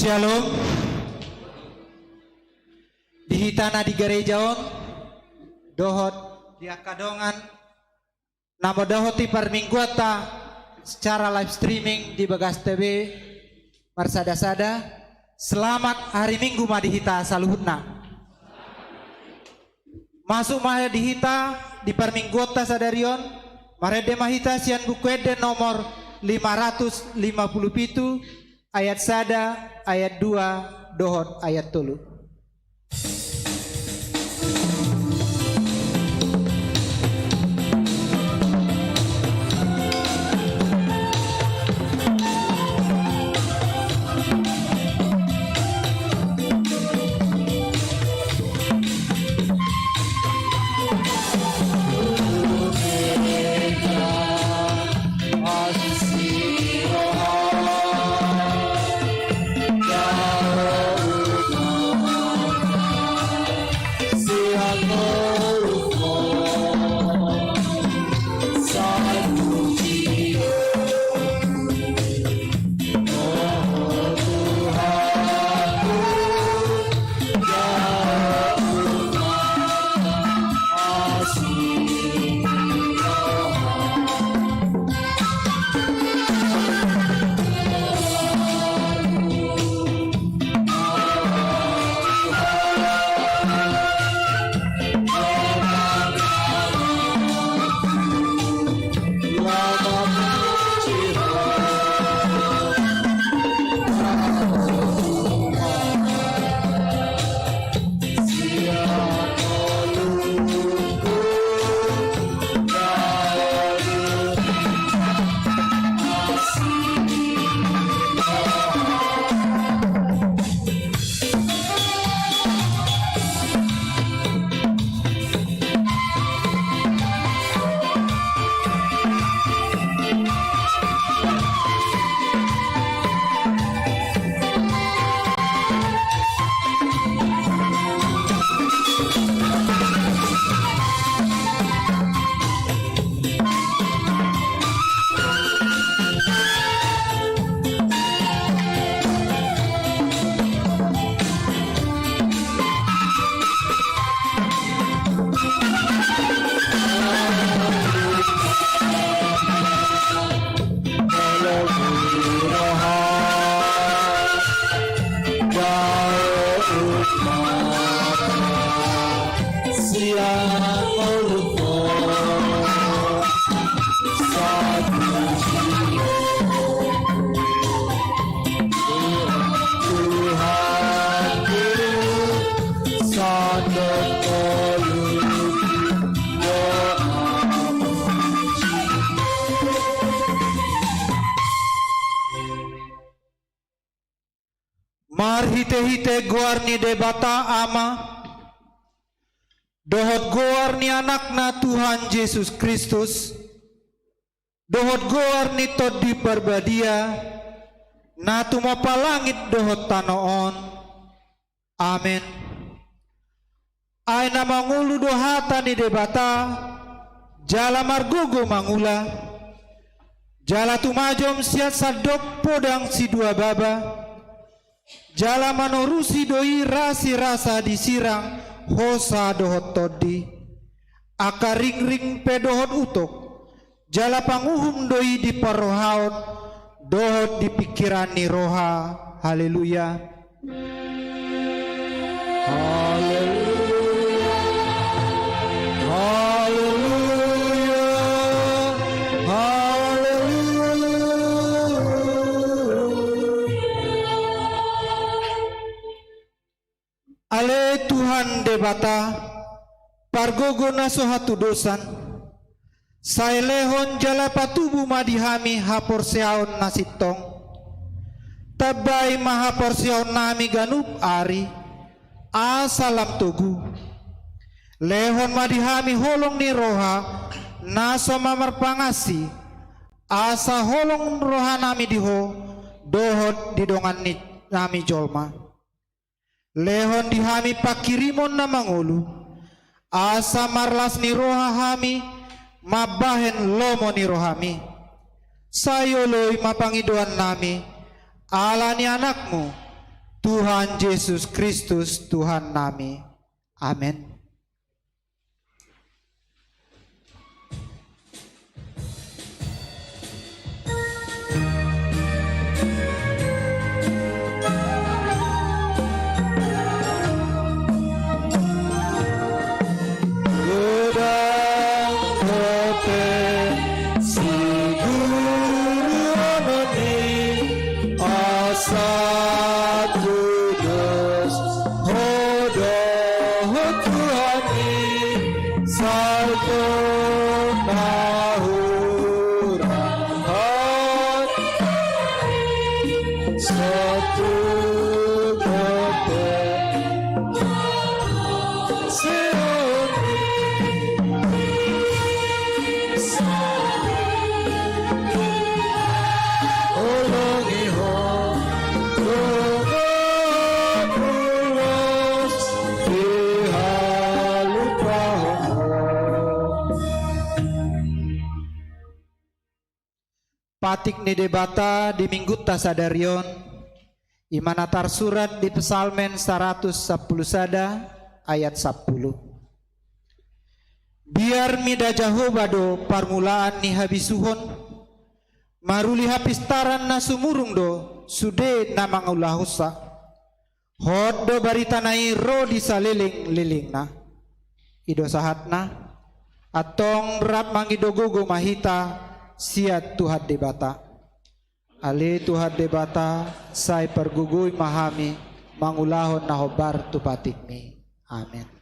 Shalom. Dihitana di gerejaon dohot di akadongan namo dohoti permingguata secara live streaming di Bagas TV marsada-sada. Selamat hari Minggu madihita saluhutna. Masuk mah dihita di permingguata sadarion marede mahita sian bukuede nomor 557 ayat sada ayat 2 dohot ayat 3. Hite-hite goarni debata ama dohot goarni anakna Tuhan Yesus Kristus dohot goarni tod di perbadia na tumapa langit dohot tanoon. Amin. Ay na mangulu dohata ni debata jala margogo mangula jala tumajom siat sadok podang si dua baba jala manorusi doi rasi rasa disirang hosa dohot todi akaring ring pedohot utok jala panguhum doi di parohaut dohot di pikiran ni roha. Haleluya. Haleluya. Haleluya. Ale Tuhan debata pargogo naso hatu dosan saelehon jala patubu madihami hapor seaon nasitong tabay mahapor seaon nami ganup ari asalam tugu lehon madihami holong ni roha naso mamarpangasi asa holong roha nami diho dohot didongan ni nami jolma lehon dihami pakirimon na mangulu asa marlas ni roha hami mabahen lomo ni rohami sayoloy mapangiduan nami ala ni anakmu Tuhan Yesus Kristus Tuhan nami. Amin. Patik ni debata di minggu tasadarion imanatar surat di Psalmen 110 sada ayat 10. Biar mida jahobado parmulaan ni habisuhon maruli hapistaran na sumurung do sude na mangulahusa hod do barita nai ro di saliling-liling na ido sahat na atong rap mangidogogo mahita siat Tuhan debata. Ali Tuhan debata say perguguy mahami mangulahon na hobar tupatik mi. Amen.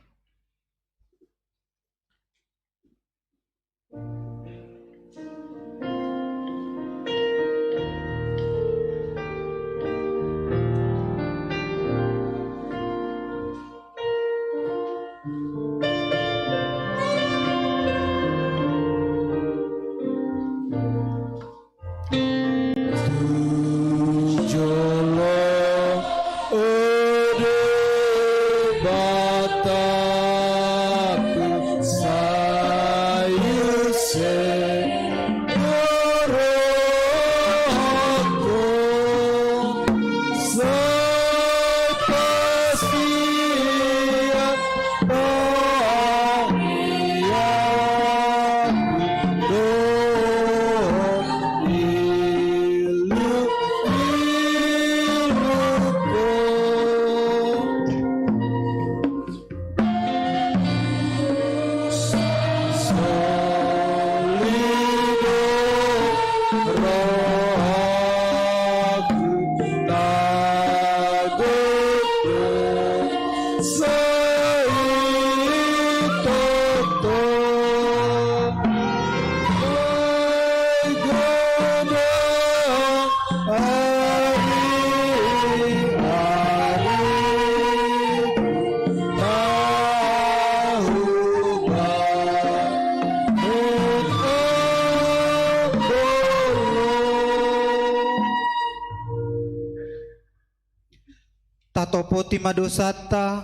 Tatopoti madosata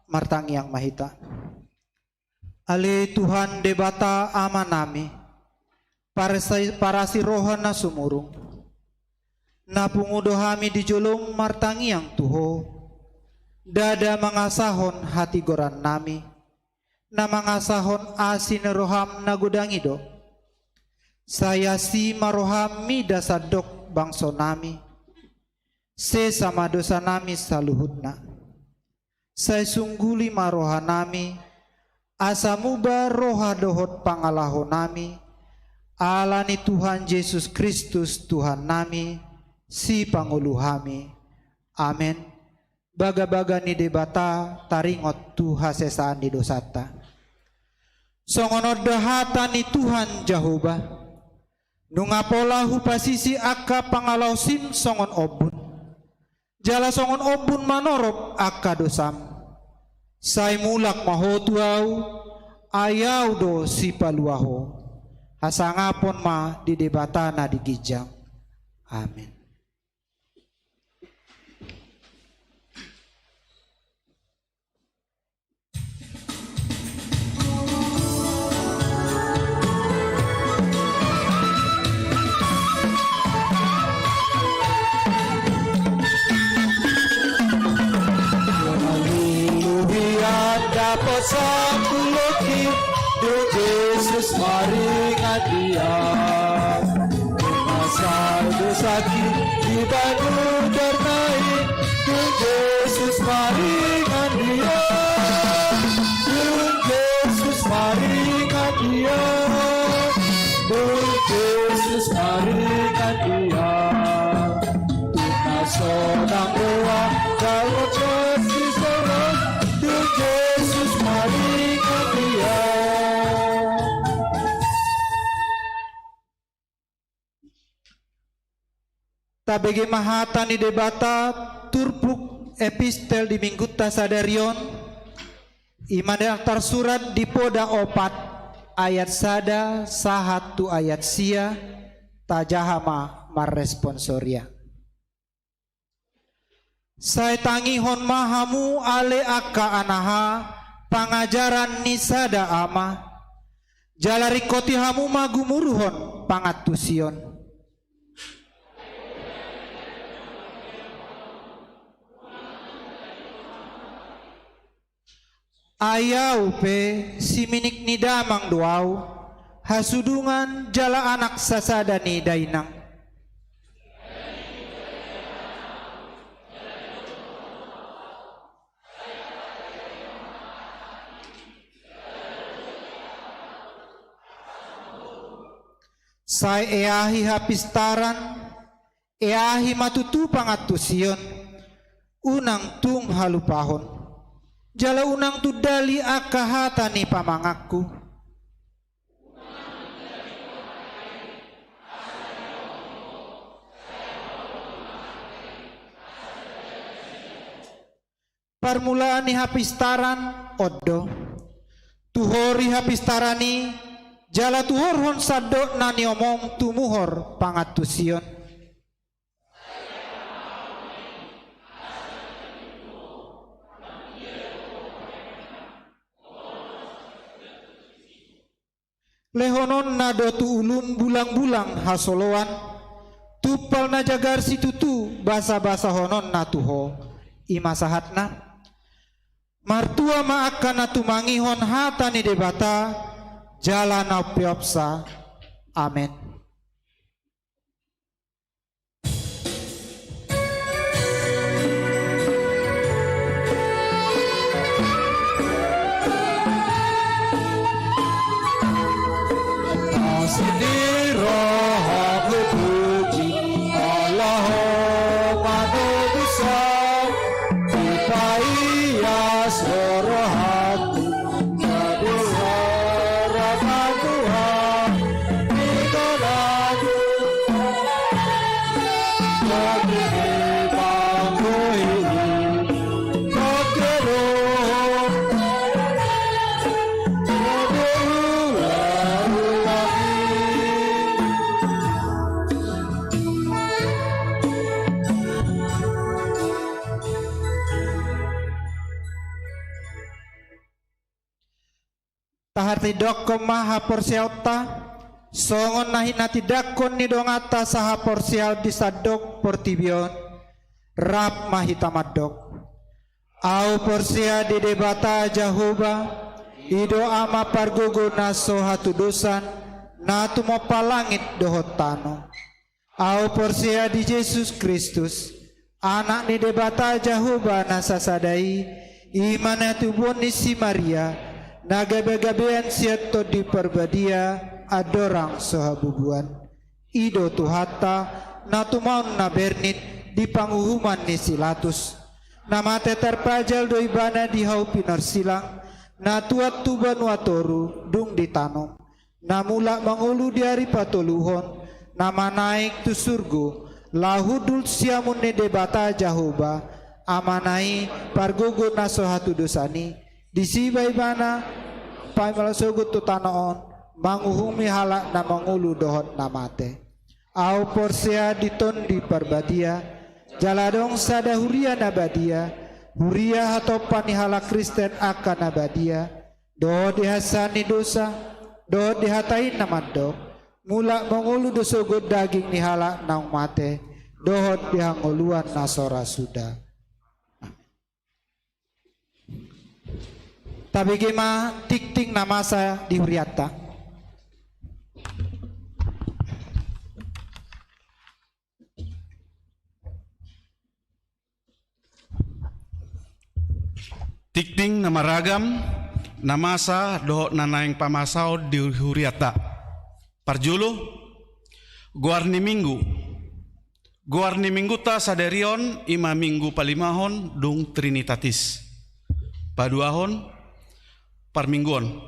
martang yang mahita. Ale Tuhan debata amanami parasi rohan na sumurung. Na pungudohami di jolong martangi yang tuho. Dada mangasahon hati goran nami. Na mangasahon asin roham na gudangido. Saya si maroham mi dasadok bangso nami. Se sama dosa nami saluhutna. Saya sungguli maroha nami. Asamuba roha dohot pangalaho nami. Alani Tuhan Yesus Kristus Tuhan nami. Si panguluhami. Amen. Baga-baga ni debata taringot tuha sesaan di dosata. Songonod dahata ni Tuhan Jehovah. Nungapola hupasisi akka pangalaw sim songon obun. Jala songon obun manorop akka dosam. Say mulak mahotuaw ayaw do si paluaho. Hasangapon ma di debata na di gijang. Amen. sapuloki do Jesus maringan dia masal dosaki di banu darnai do Jesus maringan dia do Jesus maringan dia do Jesus maringan dia sonang doa dalam kasih seorang do Jesus maringan dia. Tabege mahata ni debata turpuk epistel di minggu tasadarion iman daftar surat di poda opat ayat sada sahatu ayat sia tajahama marresponsoria. Saya tangi hon mahamu ale aka anaha pangajaran nisada ama jalari koti hamu magumuruhon pangatusion ayau pe siminik nidamang doau hasudungan jala anak sasada ni dainang Sai eahi hapistaran, eahi matutu pangatusion, unang tung halupahon. Jala unang tudali akahatani pamangakku. Permulaan ni hapistaran oddo, tuhori hapistarani. Jala tuhor hon sadok nani omong tumuhor pangatusion. Lehonon nado tu ulun bulang-bulang hasoloan. Tupal na jagar si tutu basa-basa honon na tuho imasahatna. Martua maaka na tumangihon hata ni debata. Jalan apiopsa, amin. Taharti dokkom maha porsiauta songon nahi nati dakon ni dongata saha porsial disadok portibion rap mahitamadok au porsia di debata jahuba ido ama pargogo naso hatu dosan natu mopa langit dohotano au porsia di Yesus Kristus anak ni debata jahuba nasa sadai imana tubon ni si Maria nagabe-gabean siato di perbadia adorang sohabubuan ido tuhata natumaun na bernit di panguhuman ni silatus namate terpajal do ibana di hau pinar silang natuat tuban watoru dung ditanom namula mangulu di hari patoluhon nama naik tu surgo lahudul siamun ne debata jahoba amanai pargogo nasohatu dosani disibai bana paimala sogut tu tanaon manguhumi halak na mangulu dohot namate au porsia diton di perbadia jaladong sada huria nabadia huria atau panihala Kristen akan nabadia do dihasani dosa do dihatain namado mula mangulu dosogut daging ni halak nang mate dohot dihanguluan nasora sudah. tabegema tikting namasa di Huriata. Tikting nama ragam namasa dohot nanaing pamasao di Huriata. Parjulu Guarni Minggu ta saderion ima minggu palimahon dung Trinitatis. Paduahon parmingguon.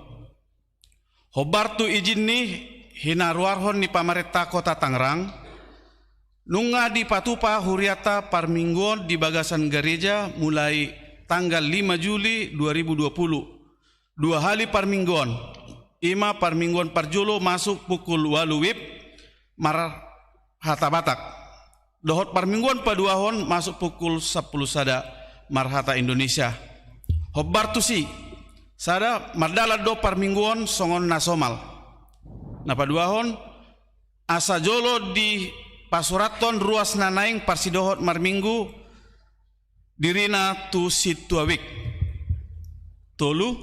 Hobartu izin ni hinaruarhon ni pamarenta kota Tangerang. Nunga di patupa Huriata parmingguon di bagasan gereja mulai tanggal 5 Juli 2020. 2 hari parmingguon. Ima parmingguon parjulo masuk pukul 8 WIB mar hata Batak. Dohot parmingguan paduahon masuk pukul 10 sada marhata Indonesia. Hobbar tusi sada mardala do parmingguan songon nasomal. Na paduahon asa jolo di pasuraton ruas nanaing parsidohot marminggu dirina tu situawik. Tolu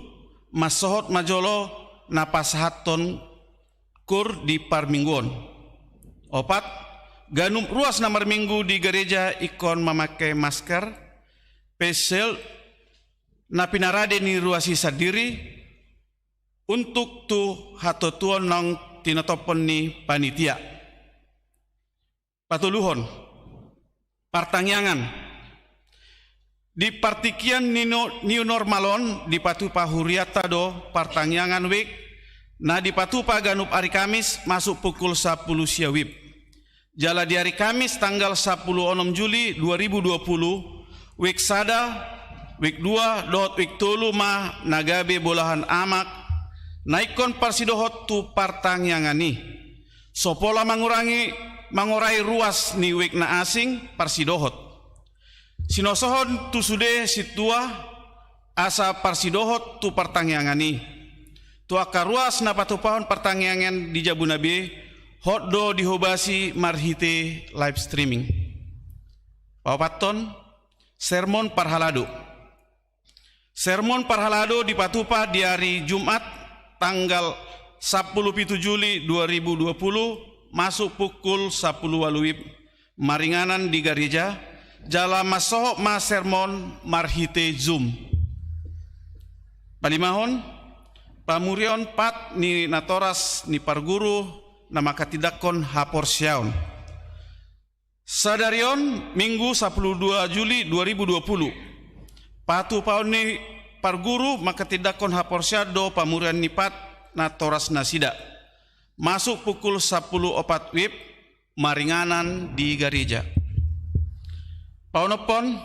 masohot majolo napasahaton kur di parmingguan. Opat ganum ruas nomor minggu di gereja ikon memakai masker, pesel, na pinarade ni ruas isa diri untuk tu hatotuon nang tinatopon ni panitia. Patuluhon, partangyangan. Di partikian new normalon di patupa Huriata do partangyangan week, na di patupa ganup hari Kamis masuk pukul 10 siawib. Jala di hari Kamis tanggal 10 Juli 2020 week sada week 2 dohot week tolu mah nagabe bolahan amak naikon parsidohot tu partangyangani sopola mangurai ruas ni week na asing parsidohot sinosohon tu sude situa asa parsidohot tu partangyangani tu akaruas na patupahon partangyangan di Jabunabe hotdo dihobasi marhite live streaming. Pawapaton sermon parhalado. Sermon parhalado dipatupa di hari Jumat tanggal 10 Juli 2020 masuk pukul 10 waluib maringanan di gereja jala masoho ma sermon marhite Zoom. Palimahon pamurion pat ni natoras ni parguru nama katidakon haporsiaon. Sadarion Minggu 12 Juli 2020. Patu paon ni parguru maka tidakon haporsiado pamurian nipat na toras nasida. Masuk pukul 10 opat WIB maringanan di gereja. Paunopon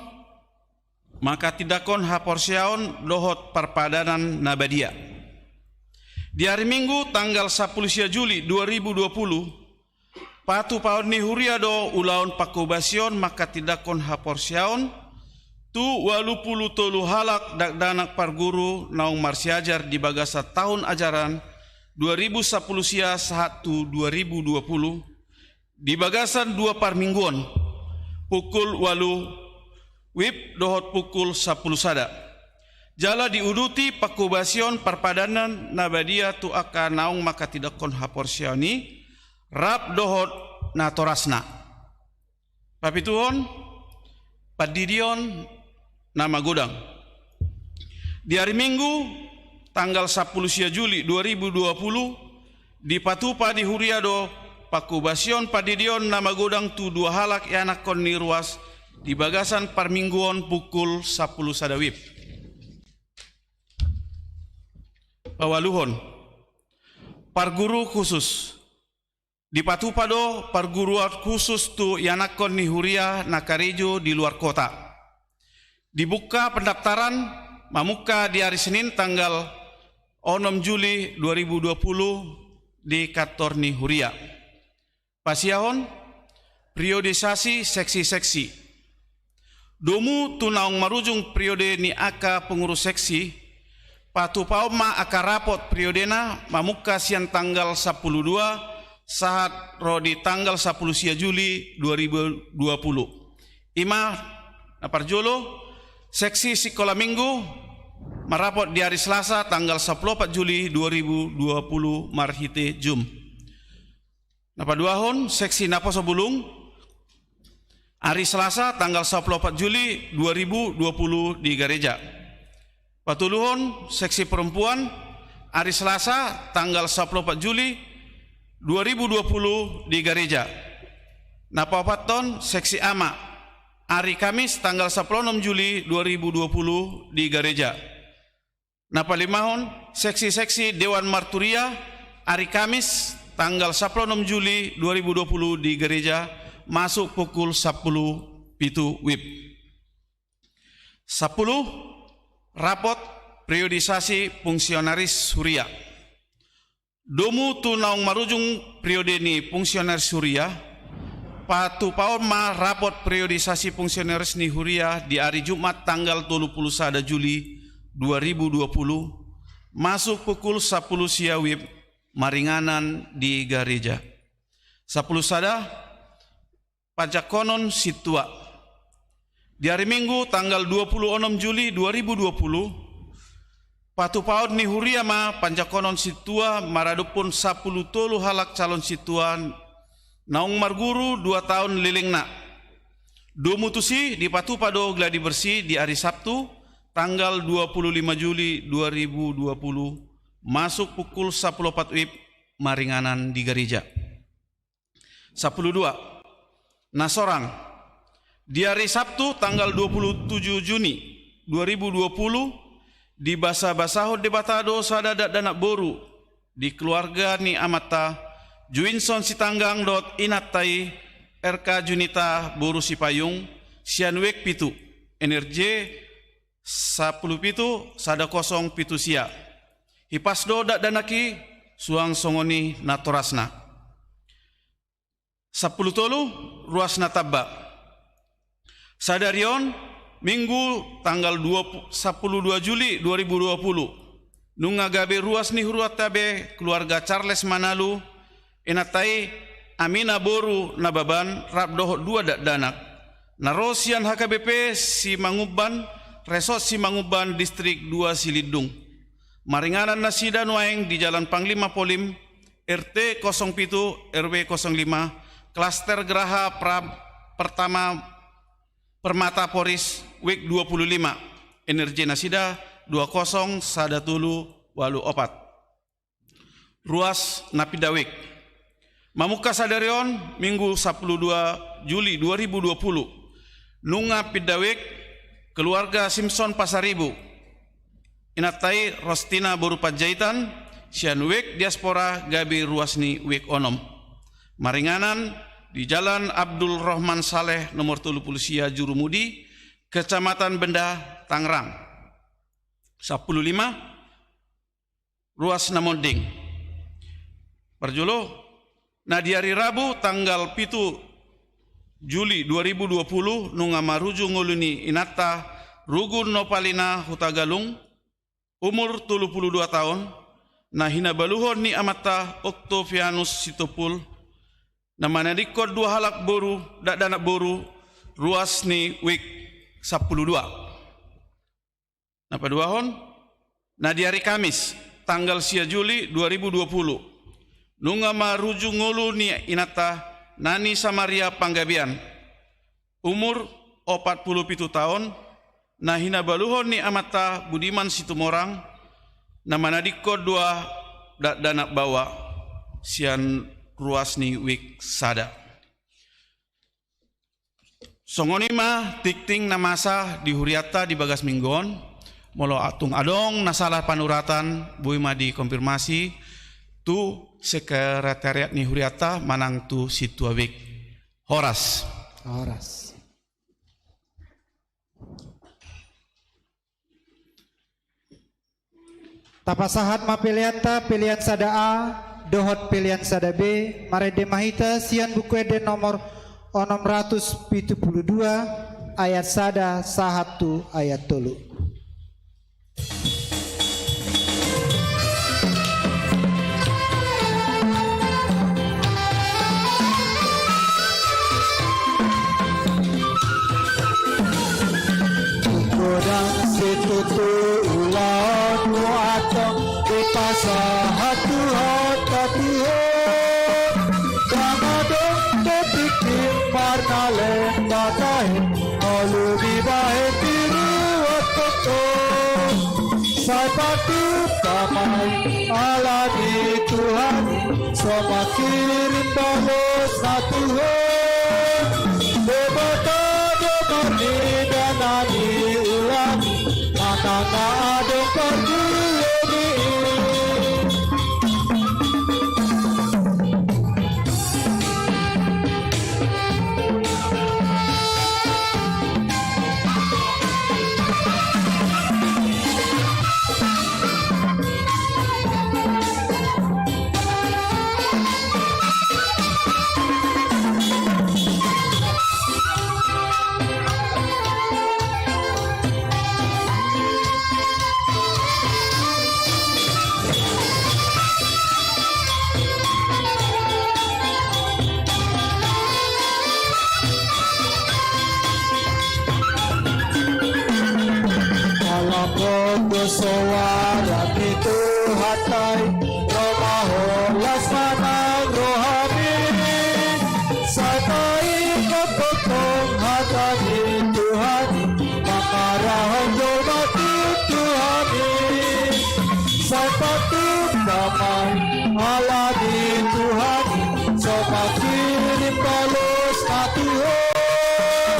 maka tidakon haporsiaon dohot parpadanan nabadia. Di hari Minggu tanggal 10 Juli 2020 patu paon ni Huriado ulaon pakubasion maka tidakon haporsiaon tu 80 tolu halak danak parguru naung marsiajar di bagasa tahun ajaran 2010 sia 1 2020 di bagasan 2 parmingguan pukul 8 WIB dohot pukul 10 sada. Jala diuduti pakubasion parpadanan nabadia tu akan naung maka tidakon haporsiani rap dohot na torasna. Papituon padidion nama godang. Di hari Minggu tanggal 10 Juli 2020 di patupa di Huriado pakubasion padidion nama godang tu 2 halak anak kon ni ruas di bagasan parmingguon pukul 10 sadawib. Pawaluhon parguru khusus di patupado parguruan khusus tu yanakon ni Huria nakarejo di luar kota. Dibuka pendaftaran mamuka di hari Senin tanggal 6 Juli 2020 di kantor ni Huria. Pasiahon periodisasi seksi-seksi. Domu tunaung marujung periode ni aka pengurus seksi patu pauma aka rapot periodena mamuka siang tanggal 12 saat rodi tanggal 10 Juli 2020. Ima naparjolo seksi sekolah minggu merapot di hari Selasa tanggal 14 Juli 2020 marhite Jum. Napa duahon seksi napa sobulung hari Selasa tanggal 14 Juli 2020 di gereja. Patuluhon seksi perempuan hari Selasa tanggal 14 Juli 2020 di gereja. Napa paton seksi ama hari Kamis tanggal 16 Juli 2020 di gereja. Napa limahon seksi-seksi Dewan Marturia hari Kamis tanggal 16 Juli 2020 di gereja masuk pukul 10 pitu WIB. 10 rapot periodisasi fungsionaris Suria. Domu tu naung marujung periode ni fungsionaris Suria, patu paon ma rapot periodisasi fungsionaris ni Huria di hari Jumat tanggal 31 Juli 2020 masuk pukul 10 siawib maringanan di gereja. 10 sada pajakonon situa. Di hari Minggu tanggal 26 Juli 2020 patu paut ni Huria ma panjakonon situa maradupun 10 tolu halak calon situan naung marguru 2 tahun lilingna. Domutusi di patu pado gladi bersih di hari Sabtu tanggal 25 Juli 2020 masuk pukul 10.4 WIB maringanan di gereja. 12 Nasorang di hari Sabtu tanggal 27 Juni 2020 di basa-basaho debatado sadada danak boru di keluarga ni amata Juinson Sitanggang dot inatai RK Junita boru Sipayung sianwek pitu energi 10 pitu sada kosong pitu sia hipasdo dak danaki suang songoni natorasna 10 tolu ruasna tabba sadarion Minggu tanggal 12 Juli 2020 nunga gabe ruas ni huruat tabe keluarga Charles Manalu enatai Amina boru nababan rabdoh 2 dak danak narosian HKBP si Manguban resort si Manguban distrik 2 Silidung maringanan nasida nuaeng di Jalan Panglima Polim RT 07 RW 05 klaster Geraha Pertama Permata Poris WIK 25 energi nasida 20 sada tulu walu opat ruas Napidawik Mamuka sadarion Minggu 12 Juli 2020 nunga Pidawik keluarga Simpson Pasaribu inatai Rostina Boru Pajaitan sian WIK diaspora gabi ruasni WIK onom maringanan di Jalan Abdul Rahman Saleh nomor 30 Sia Jurumudi Kecamatan Benda Tangerang 15 ruas Namonding Perjulo nah di hari Rabu tanggal 7 Juli 2020 nunga maruju nguluni inata Rugun Nopalina Hutagalung umur 32 tahun nah hina baluhon ni amata Octavianus Sitopul namanya dikod 2 halak boru dak danak boru ruas ni WIK 12 napa duahon nah di hari Kamis tanggal sia Juli 2020 nunga maruju ngulu ni inata Nani Samaria Panggabian umur 47 tahun nah hina baluhon ni amata Budiman Situmorang namanya dikod 2 dak danak bawa sian ruas ni WIK sada. Songoni mah tikting namasa di Huriata di Bagas Minggon molo atung adong nasalah panuratan bui mah dikonfirmasi tu sekretariat ni Huriata manang tu situa WIK Horas. Tapasahat ma pilihan sada A dohot pilihan sada B marede mahita sian buku eden nomor 672 ayat sada sahatu ayat tolu. Kodang situtu ulau Tuhan jangan dong terpikir warna lembatahin melubi baik biru otot saya patuh damai Allah di Tuhan semua kirim balos na Tuhan bebata demarni dan nani ulangi maka tak ada pergi suara itu hatai romaholas manang rohani satai kepotong hatani Tuhan makarahan jomati Tuhani sapatu damai Allah di Tuhan sopa kirim balos na Tuhan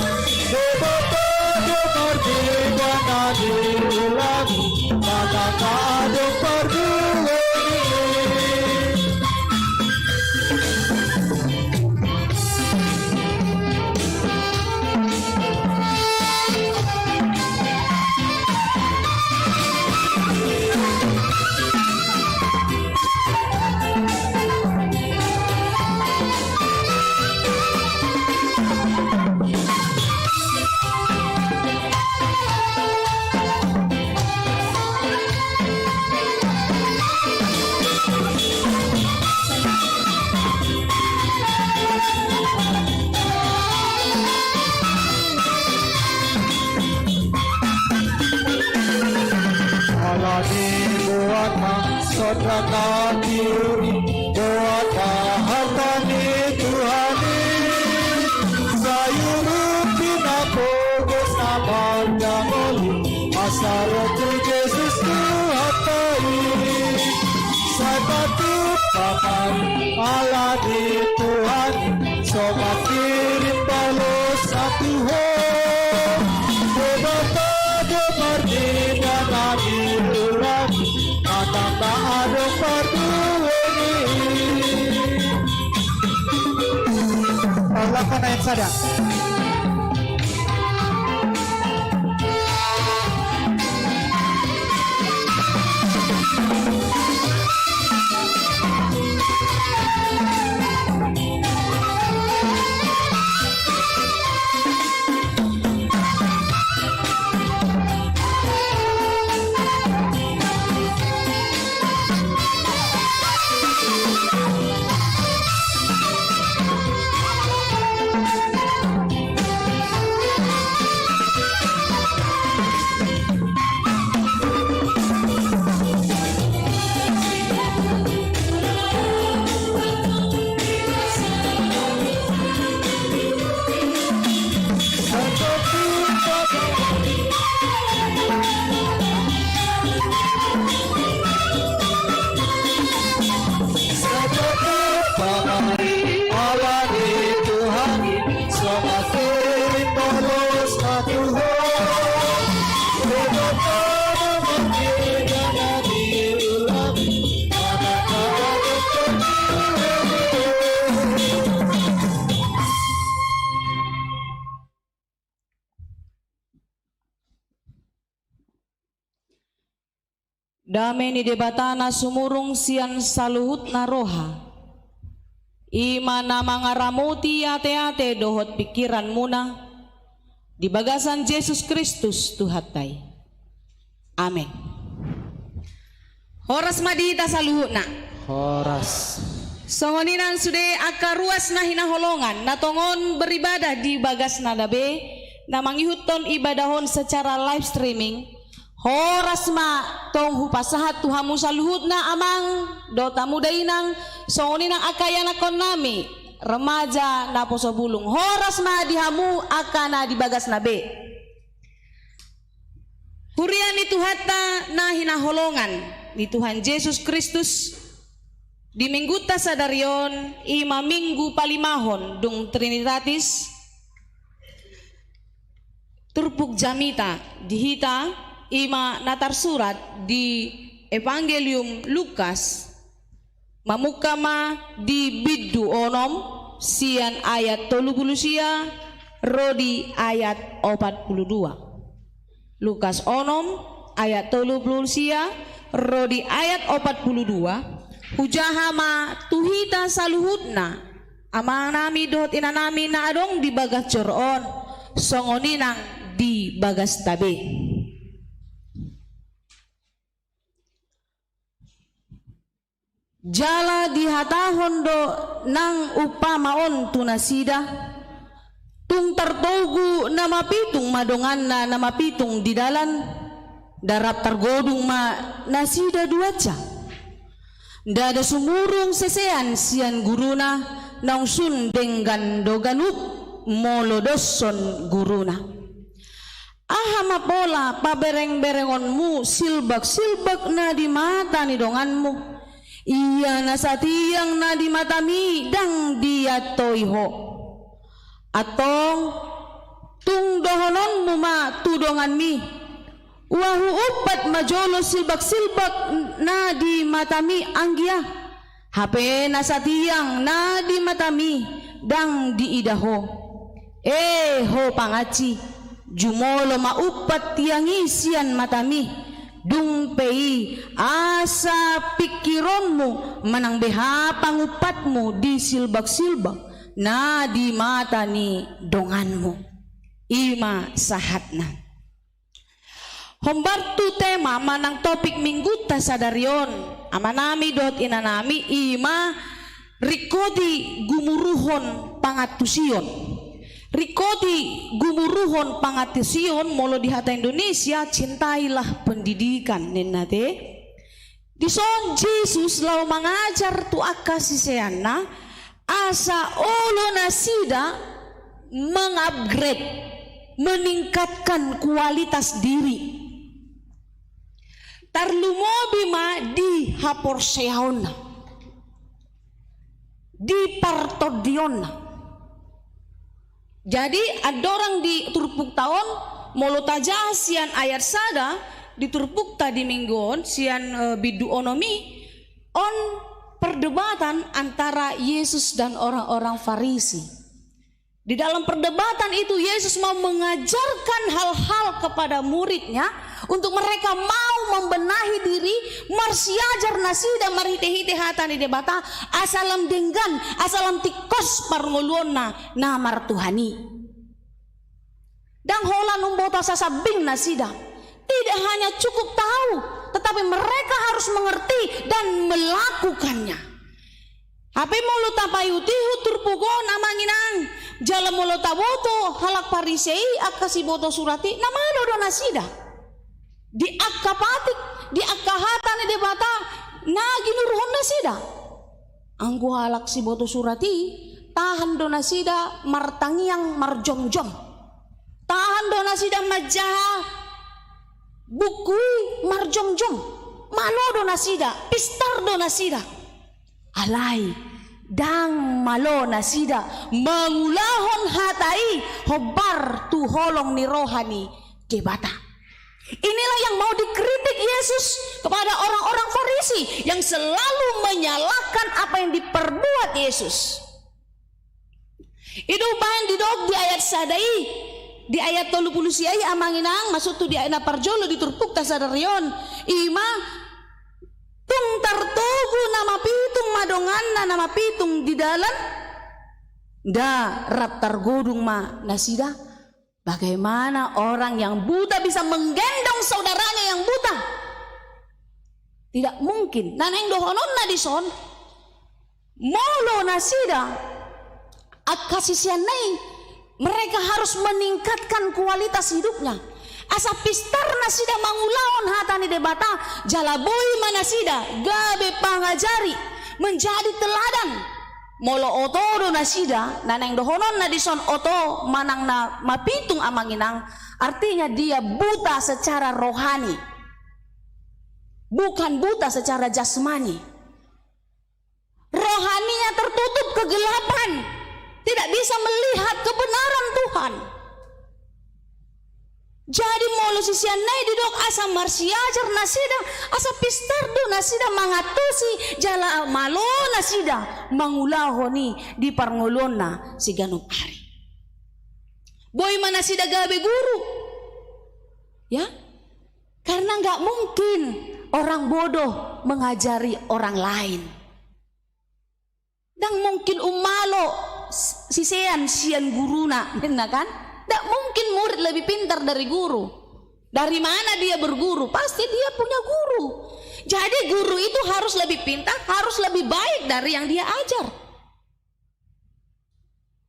bebata demardi ganani ulangi maka tak ada pergi Saudara diri buat hartani Tuhani sayuru pinapogos namal jamoli asaratu Yesus Tuhatai sabatu paman Allah di Tuhani sobat kirim balos na Tuhan bebata demardi dan nabi ulangi tak ada perduani Allah kan ayat sadar Dame ni debatana sumurung sian saluhut na roha. Imana mangaramuti ate-ate dohot pikiran muna. Di bagasan Yesus Kristus Tuhatai. Amin. Horas madita saluhut na. Horas. Songoninan sude akaruas na hinaholongan natongon beribadah di bagas na dabe na mangihutton ibadahon secara live streaming. Horas ma tong hupasahat Tuhan Musa luhut na amang do tamu dainang songoni nang akayana kon nami remaja na poso bulung. Horas ma dihamu akana dibagas nabe. Hurian itu hatta na hinaholongan di Tuhan Yesus Kristus di minggu tasadarion ima minggu palimahon dung Trinitatis turpuk jamita dihita ima natar surat di Evangelium Lukas mamukama di biddu onom sian ayat 30 sia rodi ayat 42. Lukas onom ayat 30 sia rodi ayat 42 hujahama tuhita saluhutna amang nami dot inanami na adong di bagas coron songoninang di bagas tabe. Jala dihatahon do nang upamaon tunasida tung tertogu nama pitung madongan na nama pitung di dalan darap tergodung ma nasida duaca dada sumurung sesean sian guruna naung sun denggan doganuk molodoson guruna ahama pola pabereng-berengonmu silbak-silbak na di mata ni donganmu iya nasatiang na di matami dang dia toiho atong tung dohonon mo ma tudongan mi wahu upat majolo silbak-silbak na di matami anggia hape nasatiang na di matami dang di idaho ho pangaci jumolo maupat tiang isian matami dung pei asa pikironmu manang beha pangupatmu di silbak-silbak na di mata ni donganmu ima sahatna hombartu tema manang topik minggu tasadarion amanami dot inanami ima rikodi gumuruhon pangatusion Rikodi gumuruhon pangatusion molo di hata Indonesia cintailah pendidikan nenate dison Jesus lau mengajar tu akasiseana asa olo nasida mengupgrade meningkatkan kualitas diri tarlumobi ma di haporseaona di partodiona. Jadi ada orang di turpuk tahun molo tajah sian ayat sada di turpuk tadi mingguon sian bidu onomi on perdebatan antara Yesus dan orang-orang Farisi. Di dalam perdebatan itu Yesus mau mengajarkan hal-hal kepada muridnya untuk mereka mau membenahi diri marsiajar nasida marhite-hite hatan di debata asalam denggan asalam tikos parngoluonna namar Tuhani dan hola numbota sasabing nasida tidak hanya cukup tahu tetapi mereka harus mengerti dan melakukannya. Hape mulu tapayuti hutur pugo namanginang jalan mulu taboto halak parisei akasi boto surati namano do nasida di akapatik di akahatan di debata na ginuruhon nasida anggo halak si boto surati tahan do nasida martangiang marjom-jom tahan do nasida majaha bukui marjom-jom mano do nasida pistar do nasida alai dang malo nasida mangulahon hatai hobar tu holong ni rohani kebata. Inilah yang mau dikritik Yesus kepada orang-orang Farisi yang selalu menyalahkan apa yang diperbuat Yesus. Itu bahan didog di ayat sadai di ayat 30 siai amanginang masuk tu di ayat parjolo diturpuk tasadarion ima tung tartogu nama pitung madonganna nama pitung di dalam da rap targodung ma nasida bagaimana orang yang buta bisa menggendong saudaranya yang buta tidak mungkin naneng dohonon na dison molo nasida akasisianai mereka harus meningkatkan kualitas hidupnya asa pistar nasida mangulaon hatani debata jalaboi manasida gabe pangajari menjadi teladan molo oto do nasida naneng dohonon na dison oto manang na mapitung amanginang, artinya dia buta secara rohani, bukan buta secara jasmani. Rohaninya tertutup kegelapan, tidak bisa melihat kebenaran Tuhan. Jadi molo sisianai didok asa marsiajar nasida asa pistardo nasida mangatusi jala malo nasida mangulahoni di parngolona si ganup hari. Boy mana sida gabe guru, ya? Karena nggak mungkin orang bodoh mengajari orang lain. Dan mungkin umalo sisean sian guruna, benar kan? Tidak mungkin murid lebih pintar dari guru. Dari mana dia berguru? Pasti dia punya guru. Jadi guru itu harus lebih pintar, harus lebih baik dari yang dia ajar.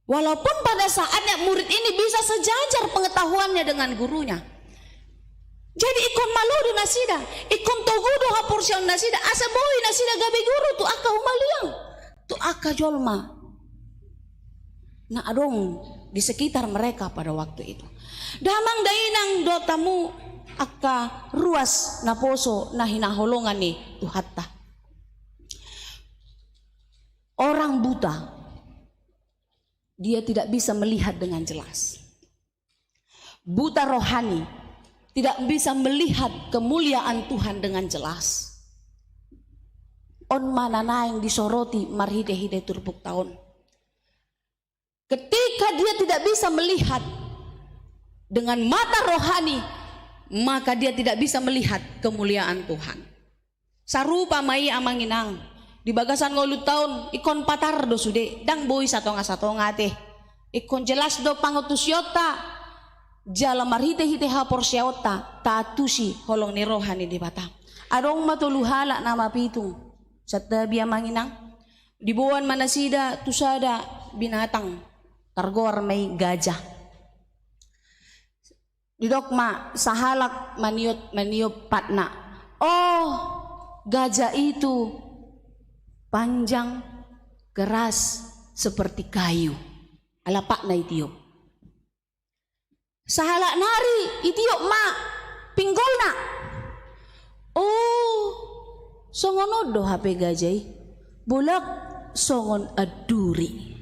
Walaupun pada saatnya murid ini bisa sejajar pengetahuannya dengan gurunya. Jadi ikon maludu nasida, ikon togudo hapursian nasida, asa boy nasida gabe guru tu aka umaliang, tu aka jolma. Nah adong di sekitar mereka pada waktu itu. Damang dainang dotamu aka ruas naposo nahinaholongan nih tuhatta. Orang buta, dia tidak bisa melihat dengan jelas. Buta rohani tidak bisa melihat kemuliaan Tuhan dengan jelas. On manana yang disoroti marhide-hide turbuk tahun. Ketika dia tidak bisa melihat dengan mata rohani, maka dia tidak bisa melihat kemuliaan Tuhan. Sarupa mai amanginang di bagasan ngolut tahun ikon patar do sude dang boy satonga teh ikon jelas do pangutusyota jala marhite hite hapor syota tatusi holong ni rohani di bata adong matuluhala nama pitung satabi amanginang di buwan manasida tusada binatang targor may gajah di dokma sahalak maniop patna. Oh gajah itu panjang keras seperti kayu alapak na itiop sahalak nari itiop ma pinggol na. Oh songon do hape gajay bulak songon aduri.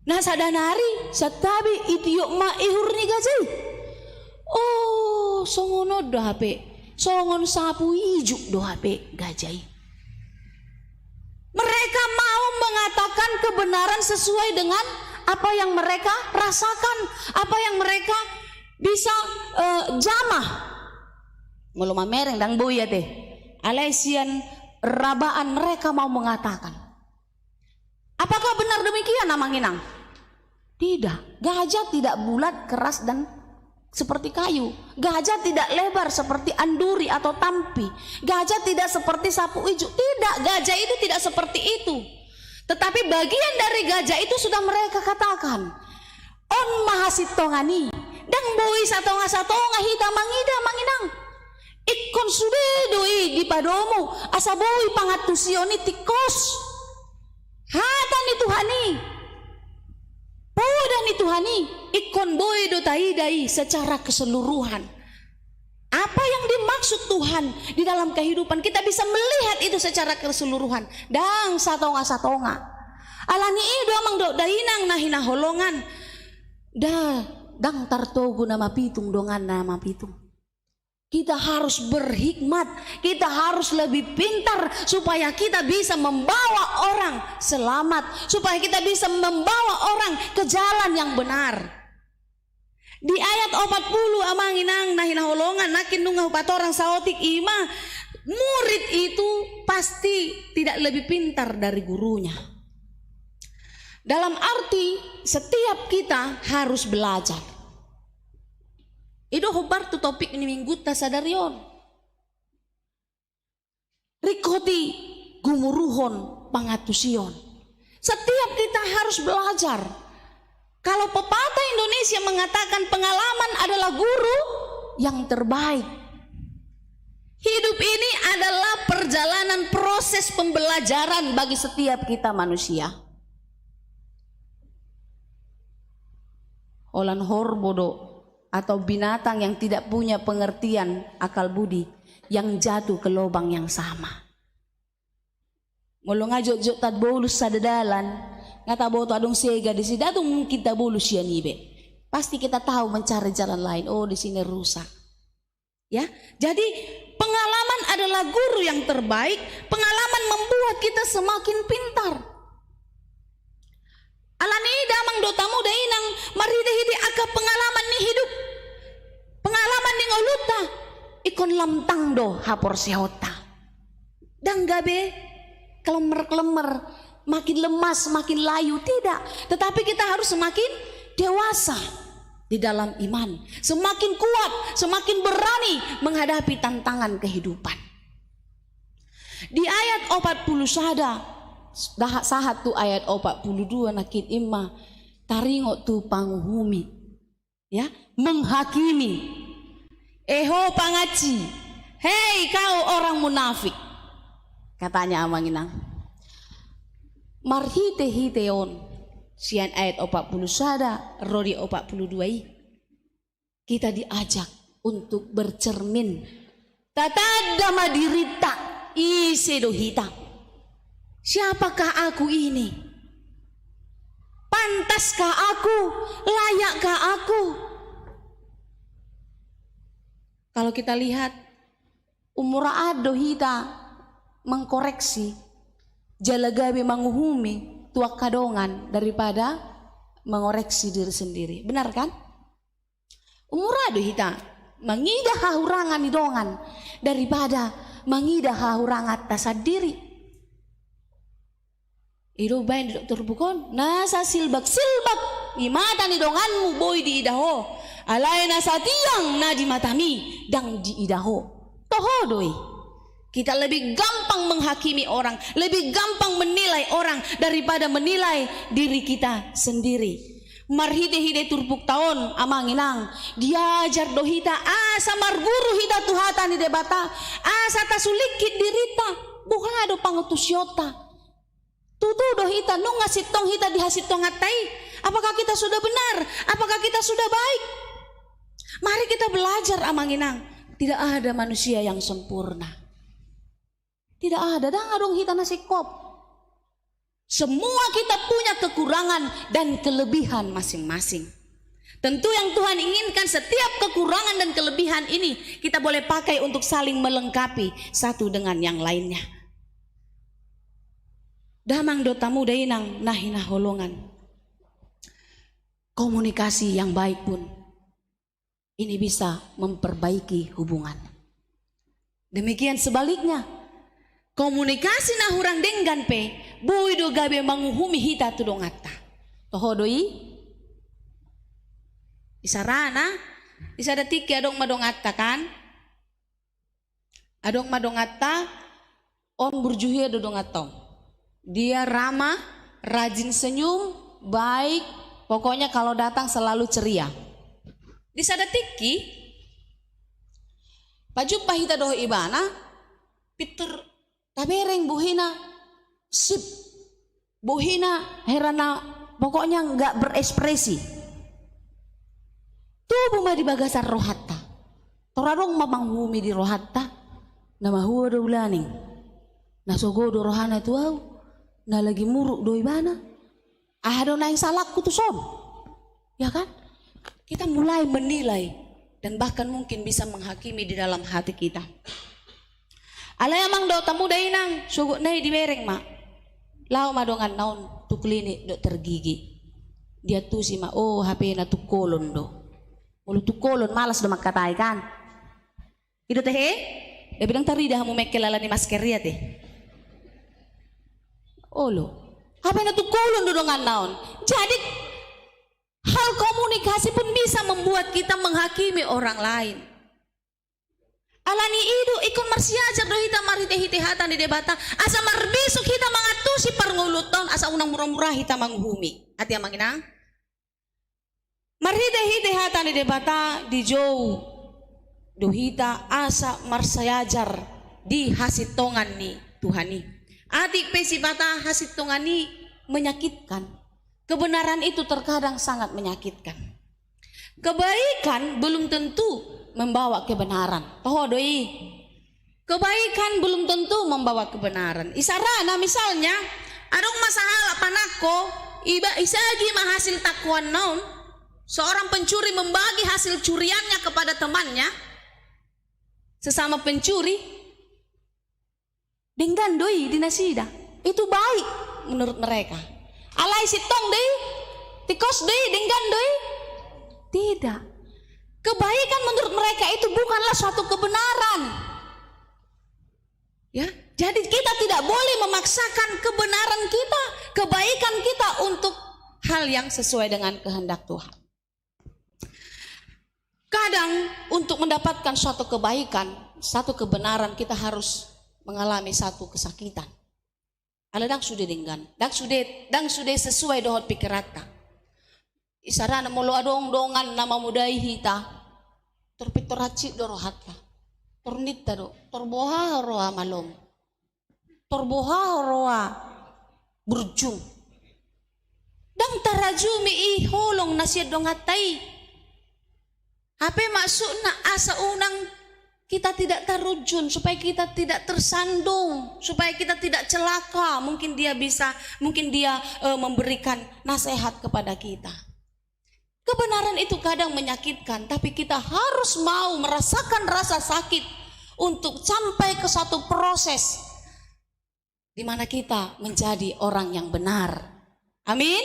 Nah sadanari satabi itiok ma ihur ni gajay. Oh songon do hape songon sapu ijuk do hape gajay. Mereka mau mengatakan kebenaran sesuai dengan apa yang mereka rasakan, apa yang mereka bisa jamah. Mulu mamereng dang boya teh. Alaisian rabaan mereka mau mengatakan. Apakah benar demikian Amanginang? Tidak. Gajah tidak bulat, keras dan seperti kayu. Gajah tidak lebar seperti anduri atau tampi. Gajah tidak seperti sapu ijuk. Tidak, gajah itu tidak seperti itu. Tetapi bagian dari gajah itu sudah mereka katakan. On mahasitongani dan boi satonga hita mangida manginang. Ikon sudedoi di padomu asaboi pangatusioni tikos. Hata ni Tuhani. Poda ni Tuhani ikon boi do taidai secara keseluruhan. Apa yang dimaksud Tuhan di dalam kehidupan kita bisa melihat itu secara keseluruhan. Dang satonga. Alani ido amang do dainang nahina holongan. Dang tartogu nama pitung dongan nama pitung. Kita harus berhikmat, kita harus lebih pintar supaya kita bisa membawa orang selamat, supaya kita bisa membawa orang ke jalan yang benar. Di ayat 40 amanginang nahina holongan nakin nungah patorang saotik ima, murid itu pasti tidak lebih pintar dari gurunya. Dalam arti setiap kita harus belajar. Itu hobar tu topik ini minggu tasadarion. Rikoti gumuruhon pangatusion. Setiap kita harus belajar. Kalau pepatah Indonesia mengatakan pengalaman adalah guru yang terbaik. Hidup ini adalah perjalanan proses pembelajaran bagi setiap kita manusia. Olan horbodo atau binatang yang tidak punya pengertian akal budi yang jatuh ke lubang yang sama. Mulu ngajok-jok tad bolus sadadalan, ngata boto adong sega di sini adong mungkin tak bolus ya nibe. Pasti kita tahu mencari jalan lain. Oh, di sini rusak. Ya, jadi pengalaman adalah guru yang terbaik. Pengalaman membuat kita semakin pintar. Alani damang dotamu dainang maride hidi aka pengalaman ni hidup. Pengalaman ni ngoluta ikon lamtang do hapor sehota. Dan gabe kelemer-kelemer, makin lemas, makin layu, tidak. Tetapi kita harus semakin dewasa di dalam iman, semakin kuat, semakin berani menghadapi tantangan kehidupan. Di ayat 40 sahat tu ayat 42 nakit imma taringo tu panguhumi, ya, menghakimi. Eho pangaci, hei kau orang munafik, katanya amanginang. Marhite hiteon sian ayat 40 rodi 42 kita diajak untuk bercermin tatada madirita isedohita. Siapakah aku ini? Pantaskah aku? Layakkah aku? Kalau kita lihat umur ado hita mengkoreksi jalagabe manguhumi tuak kadongan daripada mengoreksi diri sendiri. Benar kan? Umurado hita mengidah hahurangan idongan daripada mengidah hahurangan tasad diri. Ido bain di dokter bukon nasa silbak imata ni donganmu boy di idaho alay nasa tiang na di matami dang di idaho tohodoi. Kita lebih gampang menghakimi orang, lebih gampang menilai orang daripada menilai diri kita sendiri. Marhide-hide turpuk taon amanginang diajar dohita asa marguru hita tuhata ni debata asa tasulikit dirita buhado pangutusyota tutu dohita nung ngasitong hita dihasitong atai. Apakah kita sudah benar? Apakah kita sudah baik? Mari kita belajar amanginang. Tidak ada manusia yang sempurna. Tidak ada, dong hita nasikop. Semua kita punya kekurangan dan kelebihan masing-masing. Tentu yang Tuhan inginkan setiap kekurangan dan kelebihan ini kita boleh pakai untuk saling melengkapi satu dengan yang lainnya. Damang dotamu dainang nahina holongan. Komunikasi yang baik pun ini bisa memperbaiki hubungan. Demikian sebaliknya. Komunikasi na hurang denggan pe boy do gabe manguhumi hita tu dongata tohodoi isarana isa datiki adong madongata kan adong madongata on burjuhi do dongatong dia ramah, rajin senyum, baik, pokoknya kalau datang selalu ceria. Isa datiki pajupa hita doho ibana pitur tabereng buhina sip buhina herana pokoknya nggak berekspresi tubuh mah di bagasan rohatta torarong mamang humi di rohatta nama huwa do ulaning nasogodo rohana tuau na lagi muruk doi bana ahado na yang salak kutuson ya kan kita mulai menilai dan bahkan mungkin bisa menghakimi di dalam hati kita. Alay amang do tamu dainang sugut nai di bereng mak lau madongan naon tu klinik dokter gigi dia tu si mak oh HP na tu kolon do mulu tu kolon malas do makatai kan itu teh dia bilang tari dah mau mekelala ni maskeria teh oh lo HP na tu kolon do dongan naon jadi hal komunikasi pun bisa membuat kita menghakimi orang lain. Alani idu ikon marsiajar do hita marite hite hatan di debata asa marbisuk hita mangatusi parnguluton asa unang murah-murah hita manghumi hati amanginang Marhide-hide hata ni debata di jauh dohita asa marsayajar di hasitongan ni Tuhani. Adik pesibata hasitongan ni menyakitkan. Kebenaran itu terkadang sangat menyakitkan. Kebaikan belum tentu membawa kebenaran. Toh doi. Kebaikan belum tentu membawa kebenaran. Isarana misalnya, adong masalah panako, iba isagi mahasil takwan naon. Seorang pencuri membagi hasil curiannya kepada temannya, sesama pencuri, dengan doi dinasida. Itu baik menurut mereka. Alai sitong doi, tikos doi, dengan doi. Tidak. Kebaikan menurut mereka itu bukanlah suatu kebenaran. Ya, jadi kita tidak boleh memaksakan kebenaran kita, kebaikan kita untuk hal yang sesuai dengan kehendak Tuhan. Kadang untuk mendapatkan suatu kebaikan, satu kebenaran, kita harus mengalami satu kesakitan. Aladang sudah dengan, dang sudah sesuai dengan pikiran. Isarana mulu adong dongan nama mudai hita, terpitoracik dorohatka, tornita do, torboha roa malom, torboha roa berjung, dang tarajumi holong nasiad dongatai. Apa maksudnya asa unang kita tidak terujun supaya kita tidak tersandung, supaya kita tidak celaka. Mungkin dia memberikan nasihat kepada kita. Kebenaran itu kadang menyakitkan, tapi kita harus mau merasakan rasa sakit untuk sampai ke satu proses di mana kita menjadi orang yang benar. Amin.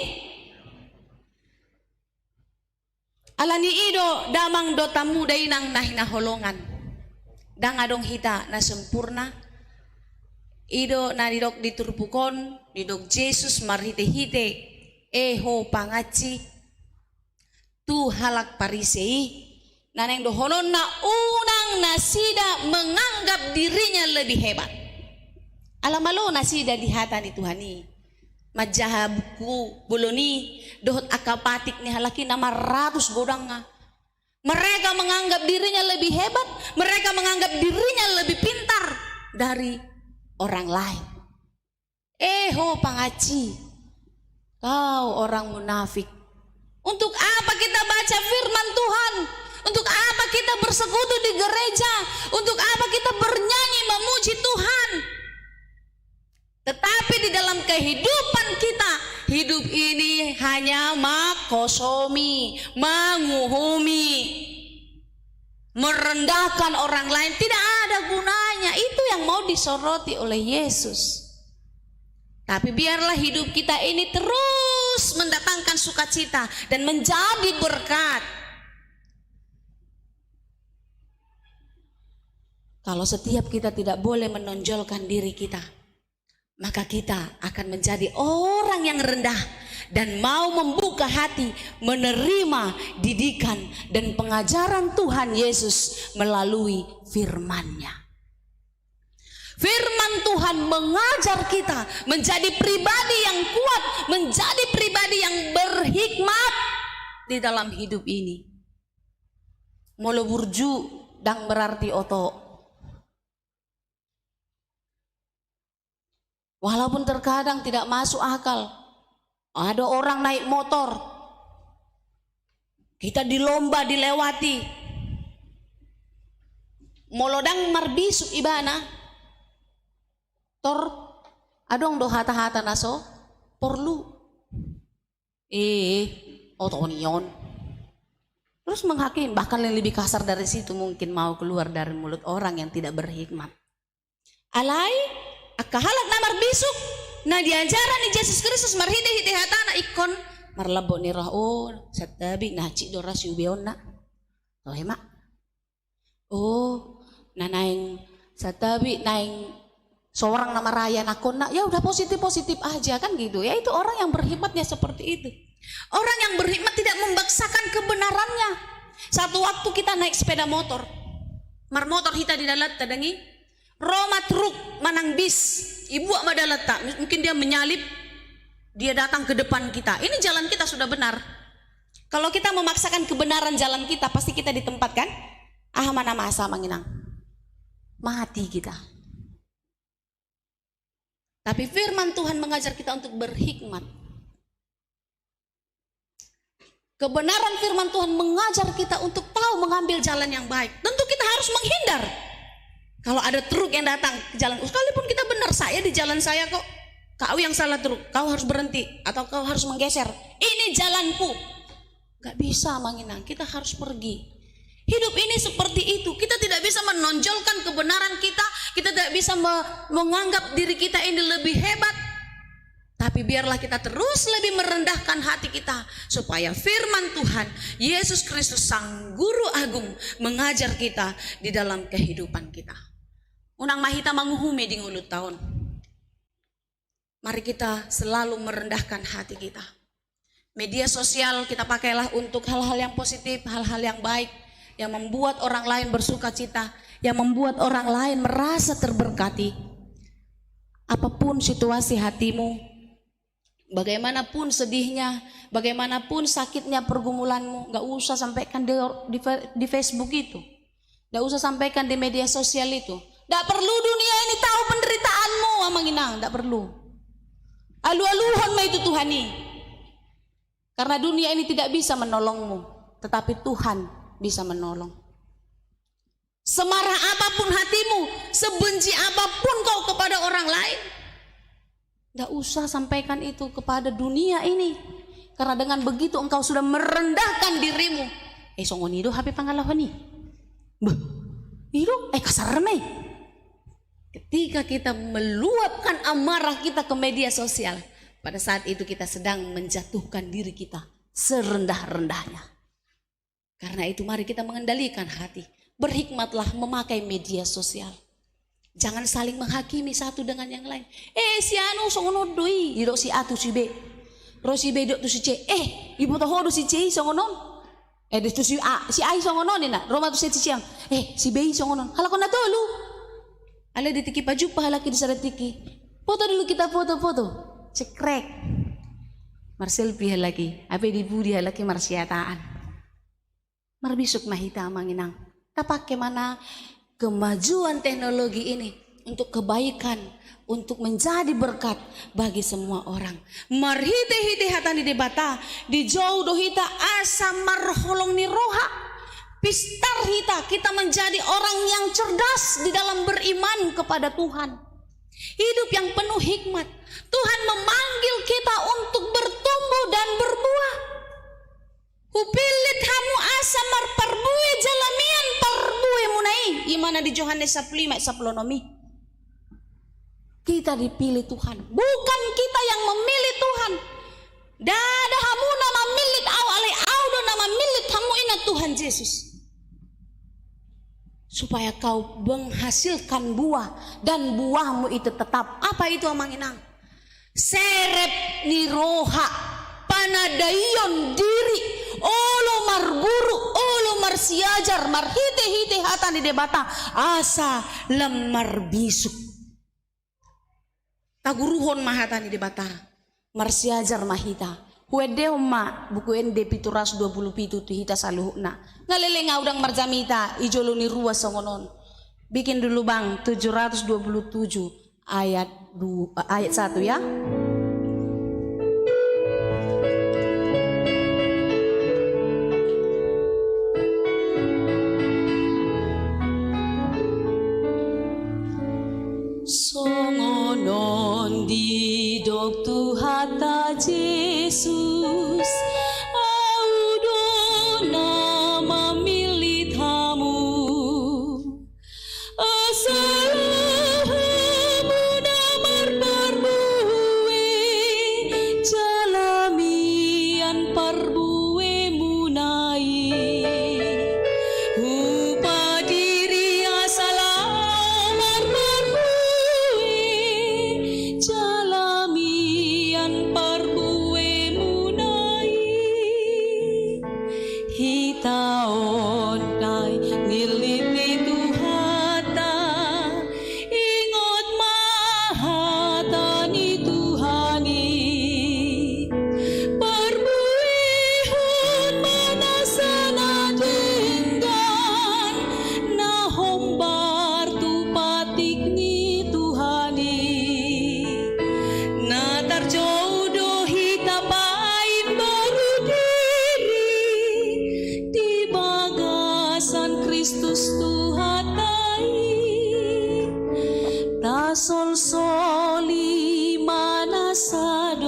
Alani ido damang do tamu dainang nahina holongan. Dang adong hita na sempurna. Ido na didok diturpukon, didok Jesus marhite-hite. Eho pangaci. Tu halak parisei. Naneng do honon na unang nasida menganggap dirinya lebih hebat. Alamalo nasida di hata ni Tuhani. Majahabku buloni dohot akapatik ni halaki nama ratus godang nga. Mereka menganggap dirinya lebih hebat, mereka menganggap dirinya lebih pintar dari orang lain. Eho pangaci, kau orang munafik. Untuk apa kita baca firman Tuhan? Untuk apa kita bersekutu di gereja? Untuk apa kita bernyanyi memuji Tuhan? Tetapi di dalam kehidupan kita, hidup ini hanya makosomi, menguhumi, merendahkan orang lain, tidak ada gunanya. Itu yang mau disoroti oleh Yesus. Tapi biarlah hidup kita ini terus mendatangkan sukacita dan menjadi berkat. Kalau setiap kita tidak boleh menonjolkan diri kita, maka kita akan menjadi orang yang rendah dan mau membuka hati menerima didikan dan pengajaran Tuhan Yesus melalui firman-Nya. Firman Tuhan mengajar kita menjadi pribadi yang kuat, menjadi pribadi yang berhikmat di dalam hidup ini. Molo burju dang berarti oto. Walaupun terkadang tidak masuk akal. Ada orang naik motor, kita dilomba dilewati. Molodang marbisuk ibana. Tor adong do hata-hata naso perlu. Otonion. Terus menghakim, bahkan yang lebih kasar dari situ mungkin mau keluar dari mulut orang yang tidak berhikmat. Alai akahalak namar bisuk na diajaran ni Yesus Kristus marhide hite hatana ikon marlabo ni rao satabi na ci dora siubeon na oh mak oh nanaing satabi naing seorang nama raya nakon na ya udah positif aja kan gitu ya. Itu orang yang berhikmatnya seperti itu. Orang yang berhikmat tidak membaksakan kebenarannya. Satu waktu kita naik sepeda motor, mar motor hita di dalat tadangi Roma truk manang bis, ibu madalat tak, mungkin dia menyalip, dia datang ke depan kita. Ini jalan kita sudah benar. Kalau kita memaksakan kebenaran jalan kita, pasti kita ditempatkan mana masa manginang. Mati kita. Tapi firman Tuhan mengajar kita untuk berhikmat. Kebenaran firman Tuhan mengajar kita untuk tahu mengambil jalan yang baik. Tentu kita harus menghindar. Kalau ada truk yang datang ke jalan, sekalipun kita benar, saya di jalan saya kok. Kau yang salah truk, kau harus berhenti atau kau harus menggeser. Ini jalanku. Gak bisa manginang, kita harus pergi. Hidup ini seperti itu. Kita tidak bisa menonjolkan kebenaran kita. Kita tidak bisa menganggap diri kita ini lebih hebat. Tapi biarlah kita terus lebih merendahkan hati kita, supaya firman Tuhan Yesus Kristus Sang Guru Agung mengajar kita di dalam kehidupan kita. Unang mahita manguhume di ngulut tahun. Mari kita selalu merendahkan hati kita. Media sosial kita pakailah untuk hal-hal yang positif, hal-hal yang baik, yang membuat orang lain bersuka cita, yang membuat orang lain merasa terberkati. Apapun situasi hatimu, bagaimanapun sedihnya, bagaimanapun sakitnya pergumulanmu, gak usah sampaikan di Facebook itu, gak usah sampaikan di media sosial itu. Gak perlu dunia ini tahu penderitaanmu, amanginang, gak perlu. Alu-aluhon mah itu Tuhani. Karena dunia ini tidak bisa menolongmu, tetapi Tuhan bisa menolong. Semarah apapun hatimu, sebenci apapun kau kepada orang lain, tidak usah sampaikan itu kepada dunia ini. Karena dengan begitu engkau sudah merendahkan dirimu. Songoni do HP pangalawan ni. Itu kasar me. Ketika kita meluapkan amarah kita ke media sosial, pada saat itu kita sedang menjatuhkan diri kita serendah-rendahnya. Karena itu mari kita mengendalikan hati. Berhikmatlah memakai media sosial. Jangan saling menghakimi satu dengan yang lain. Si anu songono doi, iro si A tu si B. Ro si B dok tu si C. Ibu tahu do si C songonon. Tu si A songonon ni na. Roma tu si C. Si B songonon. Halakon na to lu. Ala ditiki paju pahalaki di saratiki. Foto dulu kita foto-foto. Cekrek. Marcel pihak lagi. Apa dibu dia lagi marsiataan. Marbisuk mahita manginang. Kapak kemana kemajuan teknologi ini untuk kebaikan, untuk menjadi berkat bagi semua orang. Marhite-hite hatani debata, di jauh dohita asa marholong ni roha. Pistar hita, kita menjadi orang yang cerdas di dalam beriman kepada Tuhan. Hidup yang penuh hikmat. Tuhan memanggil kita untuk bertumbuh dan berbuah. Hupilit hamu asa marparbue jalamian parbue munai. Imana di Yohanes 15 saplonomi. Kita dipilih Tuhan. Bukan kita yang memilih Tuhan. Dada hamu nama milik awale audo nama milik hamu ina Tuhan Yesus. Supaya kau menghasilkan buah dan buahmu itu tetap. Apa itu amanginang? Serep niroha panadayon diri olo marburu olo marsiajar marhite-hite hatan di debata asa lemar bisuk taguruhon mahatan di debata marsiajar mahita huedeo ma buku ende pituras 27 tu hita saluhna ngaleleng udang marjamita ijolo ni ruas songonon bikin dulu bang 727 ayat 1 ya. Songonon di doktu hata Yesus audo nama milit hamu asalamu damar parbue jalamian parbue munai upadiri asalamar parbue jalamian parbue munai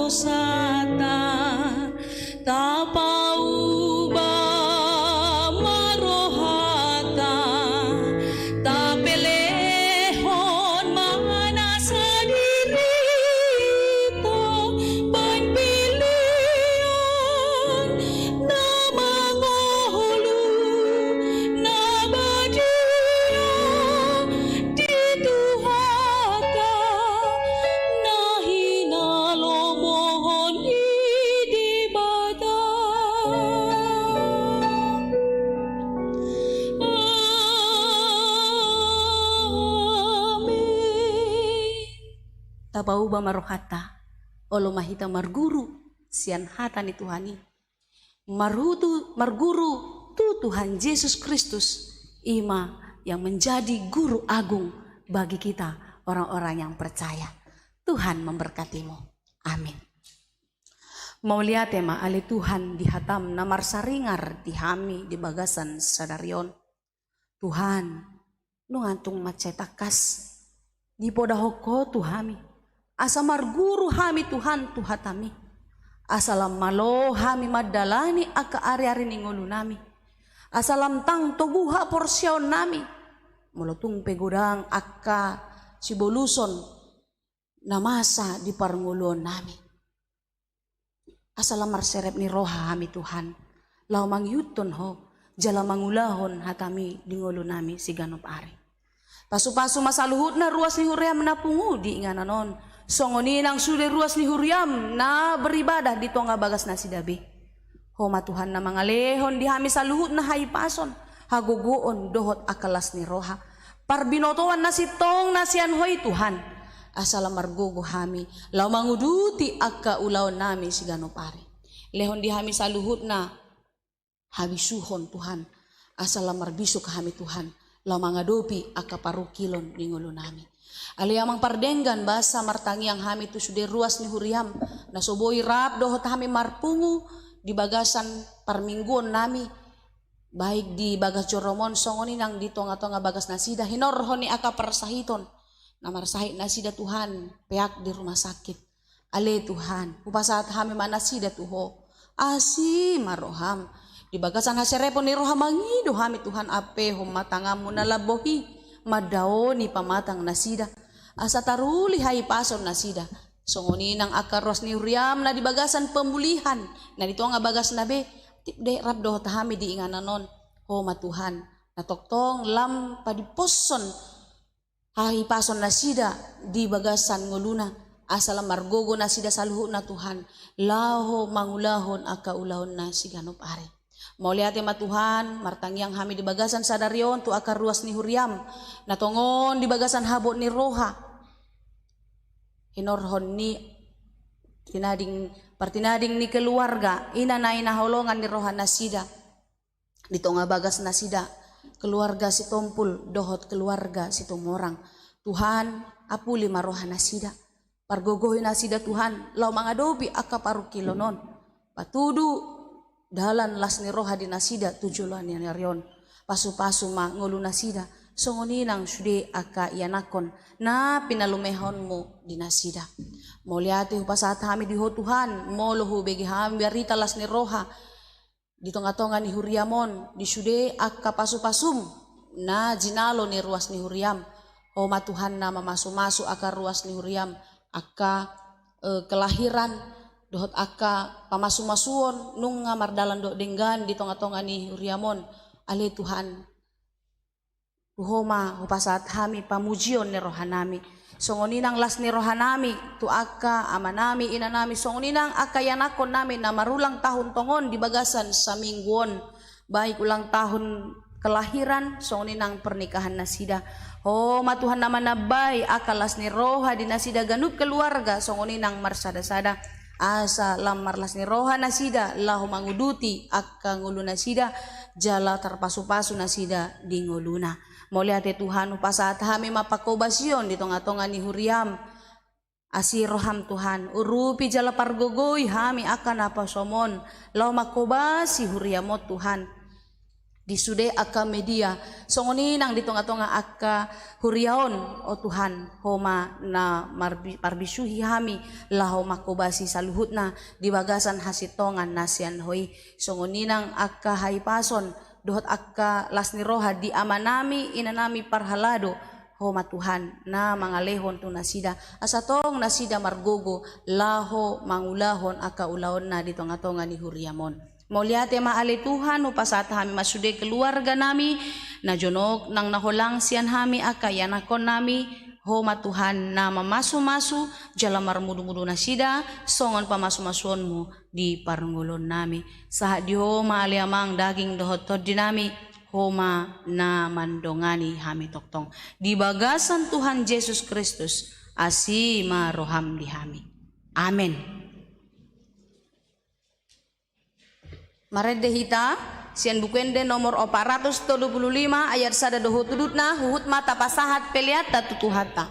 sata tapauba marohata tapelehon mana sadirito panpilian na mangahulu na badia di Tuhata na hinalomohon idibata. Amin. Tapauba marohata olo mahita marguru sian hata ni Tuhani marguru tu Tuhan Yesus Kristus ima yang menjadi guru agung bagi kita orang-orang yang percaya. Tuhan memberkatimu. Amin. Mau lihat tema ali Tuhan dihatam namar saringar dihami di bagasan sadarion. Tuhan nungantung macetakas di podahoko Tuhami. Asa marguru hami Tuhan tuhatami. Asalam malo hami madalani aka ari-ari ningulu nami. Asalam tang tobuha porsyon nami. Mulutung pegudang aka siboluson namasa di parngulon nami. Asalam marserep ni roha hami Tuhan. Lau mangyuton ho jala mangulahon hatami di ngulu nami si ganop ari. Pasu-pasu masaluhut na ruas ni huriam na pungudi ngananon. Songoninang sudah ruas ni huriam na beribadah di tonga bagas na sidabi. Homa Tuhan na mangalehon di hami saluhut na haipason. Haguguon dohot akalas ni roha. Parbinotoan na si tong na siyan hoy Tuhan. Asala margogo hami. Lau manguduti akka ulaw nami si ganopari. Lehon di hami saluhut na habisuhon Tuhan. Asala marbisuk hami Tuhan. Lau mangadopi akka parukilon di ngulu nami. Aliamang pardenggan basa martangiang hami tu sudah ruas ni huriam. Nasoboi rap dohot hami marpungu di bagasan parmingguon nami. Baik di bagas joromon songoni nang di tonga-tonga bagas nasida. Hinorhoni aka persahiton. Namar sahit nasida Tuhan. Peak di rumah sakit. Ale Tuhan. Upasaat hami manasida tuho. Asi maroham. Di bagasan haserepon ni roham mangido hami Tuhan ape humatangamu nalabohi. Madaoni pamatang nasida. Asa taruli hai pason nasida. Songoni nang akaros ni huriam na di bagasan pemulihan. Na dito nga bagas nabe. Tipde rap doh tahami di ingananon. Homa Tuhan. Natoktong lam padiposon. Hai pason nasida di bagasan nguluna. Asala margogo nasida saluhu na Tuhan. Laho mangulahon aka ulahon na si ganop ari. Mau lihat tema Tuhan, martangiang hami di bagasan sadarion tu akar ruas ni huriam. Natongon di bagasan habot ni roha. Hinorhon ni partinading ni keluarga. Ina na inaholongan ni roha nasida. Di tonga bagas nasida. Keluarga si tompul, dohot keluarga si tumorang. Tuhan, apuli maroha nasida. Pargogohi nasida Tuhan. Lau mangadobi aka parukilonon. Patudu. Dalan las ni roha di nasida tujulan yang narion. Pasu-pasu ma ngulu nasida. Songoninang sude aka ianakon. Na pinalumehonmu di nasida. Mau lihat upasat hami diho Tuhan. Molohu begi hami biarita las ni roha. Di tonga-tonga ni huriamon. Di sude aka pasu-pasum. Na jinalo ni ruas ni huriam. Homa Tuhan na mamasu-masu aka ruas ni huriam. Aka kelahiran. Dohot aka pamasu-masuon nung mardalan do denggan di tonga-tonga ni huriamon. Ale Tuhan. Tuhoma upasat hami pamujion ni rohanami. Songoninang las ni rohanami. Tu aka amanami inanami. Songoninang aka yanakon nami na marulang tahun tongon di bagasan sa mingguon. Baik ulang tahun kelahiran. Songoninang pernikahan nasida. Homa Tuhan nama nabay aka las ni roha di nasida ganup keluarga. Songoninang marsada-sada. Asa lamar las ni roha nasida lahu manguduti akka ngulu nasida jala terpasu-pasu nasida di nguluna. Mau lihat Tuhan upasat hami mapakobasyon di tonga-tonga ni huriam. Asiroham Tuhan urupi jala pargogoy hami akan apa somon lau makobasi huriamot Tuhan. Disude aka media songoni nang di tonga-tonga aka huriaon o Tuhan homa na parbisuhi hami laho makobasi saluhutna di bagasan hasitongan nasian hoi songoni nang aka haipason dohot aka lasni roha di amanami inanami parhalado homa Tuhan na mangalehon tu nasida asatong nasida margogo laho mangulahon aka ulaon na di tonga-tonga ni huriamon. Mauliate maali Tuhan upasat hami masude keluarga nami na jonok nang naholang sian hami akayanakon nami homa Tuhan na mamasu-masu jala marmudu-mudu nasida songon pamasu-masuonmu di parngulon nami saat di homa ali amang daging dohot dinami homa na mandongani hami toktong di bagasan Tuhan Yesus Kristus asima roham di hami. Amin. Marede hita sian bukuende nomor 425 ayat sada dohut tudutna huhut mata pasahat peliata tutuhata.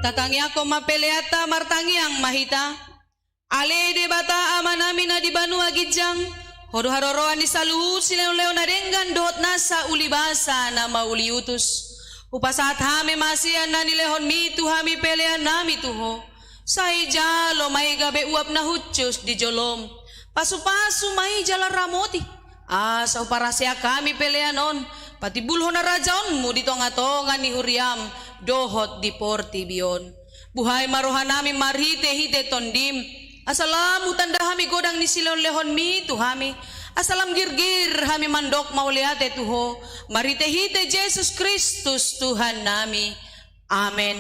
Tatangya ko mapeleata martangyang mahita. Ale de bata amanami na di banua gijang. Hodo-haroroan ni saluhu sileo-leo na denggan dot nasa ulibasa na mauliutus. Upasat hami masian na nilehon mi tu hami pelean nami tuho. Say jalo may gabe uap na hutyos di jolom. Pasu-pasu may jala ramoti. Sa uparasya kami peleanon. Pati bulho na rajaon mo dito nga tongan ni Huriam. Dohot di porti biyon. Buhay maruhan namin marhite-hite tondim. Asalam utanda hami godang ni silon lehon mi tu hami. Asalam girgir hami mandok mauliate tuho. Marite-hite Jesus Kristus Tuhan nami. Amen.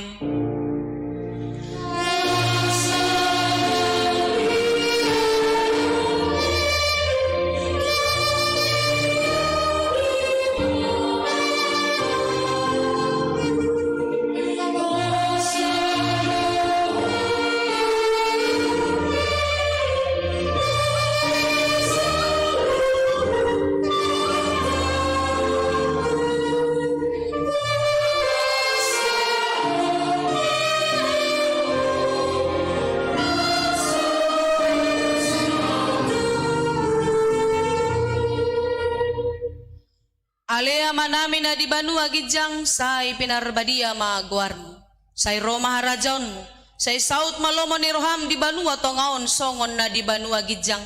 Alea manami na di Banua Gidjang say pinarbadia maagwarmo. Say Roma harajon mo. Say Saut Malomo ni Roham di Banua tongaon songon na di Banua Gidjang.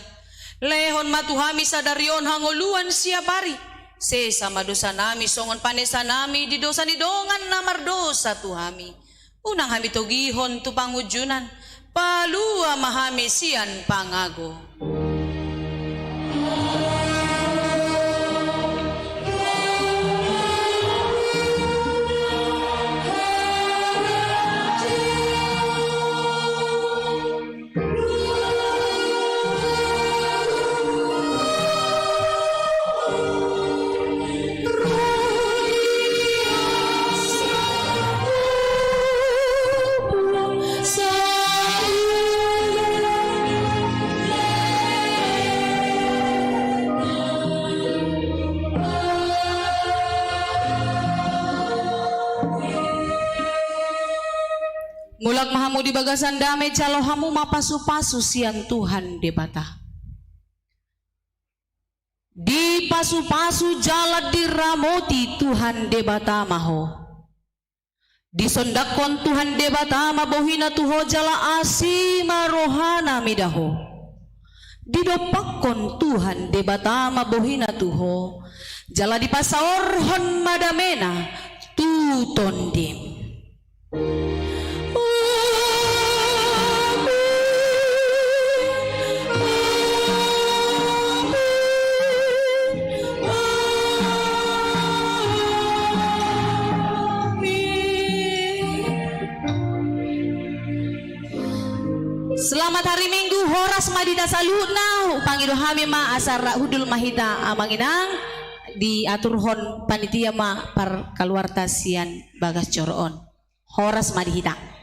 Lehon matuhami sa darion hanguluan siya pari. Se sama dosa nami songon panesa nami di dosa ni dongan na mardosa tuhami. Unang hami togihon tu pangujunan. Palua mahami siyan pangago. Mulak mahamu di bagasan damai calo hamu mapasu-pasu sian Tuhan debata. Di pasu-pasu jalan diramoti Tuhan debata maho. Di sondakon Tuhan debata mabohina tuho jala asima rohana midaho. Di dopakon Tuhan debata mabohina tuho jala di pasaorhon madamena tutondim. Selamat hari Minggu horas madida saluna pangido hami ma asar hudul mahita amanginang diatur hon panitia ma par kaluarta sian bagas coroon horas madihita.